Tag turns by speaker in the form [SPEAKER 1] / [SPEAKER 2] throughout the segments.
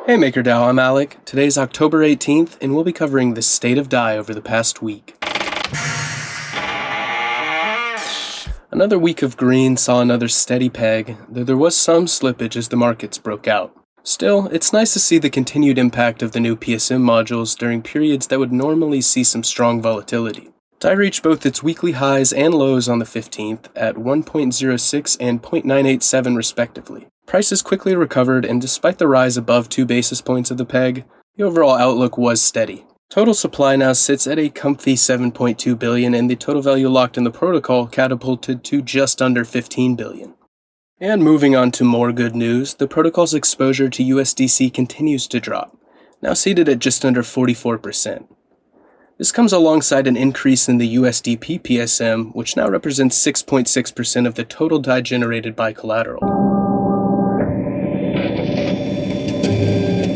[SPEAKER 1] Hey MakerDAO, I'm Alec. Today's October 18th, and we'll be covering the state of Dai over the past week. Another week of green saw another steady peg, though there was some slippage as the markets broke out. Still, it's nice to see the continued impact of the new PSM modules during periods that would normally see some strong volatility. Dai reached both its weekly highs and lows on the 15th at 1.06 and 0.987 respectively. Prices quickly recovered, and despite the rise above 2 basis points of the peg, the overall outlook was steady. Total supply now sits at a comfy 7.2 billion, and the total value locked in the protocol catapulted to just under 15 billion. And moving on to more good news, the protocol's exposure to USDC continues to drop, now seated at just under 44%. This comes alongside an increase in the USDP PSM, which now represents 6.6% of the total Dai generated by collateral.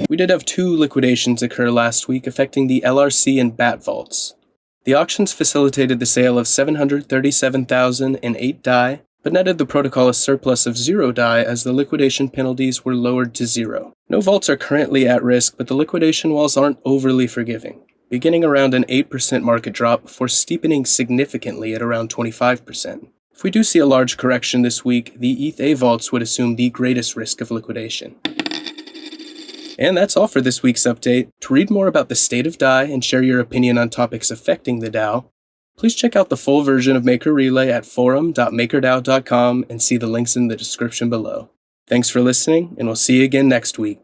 [SPEAKER 1] We did have 2 liquidations occur last week affecting the LRC and BAT vaults. The auctions facilitated the sale of 737,008 Dai, but netted the protocol a surplus of 0 Dai as the liquidation penalties were lowered to 0. No vaults are currently at risk, but the liquidation walls aren't overly forgiving, beginning around an 8% market drop before steepening significantly at around 25%. If we do see a large correction this week, the ETH vaults would assume the greatest risk of liquidation. And that's all for this week's update. To read more about the state of Dai and share your opinion on topics affecting the DAO, please check out the full version of Maker Relay at forum.makerdao.com and see the links in the description below. Thanks for listening, and we'll see you again next week.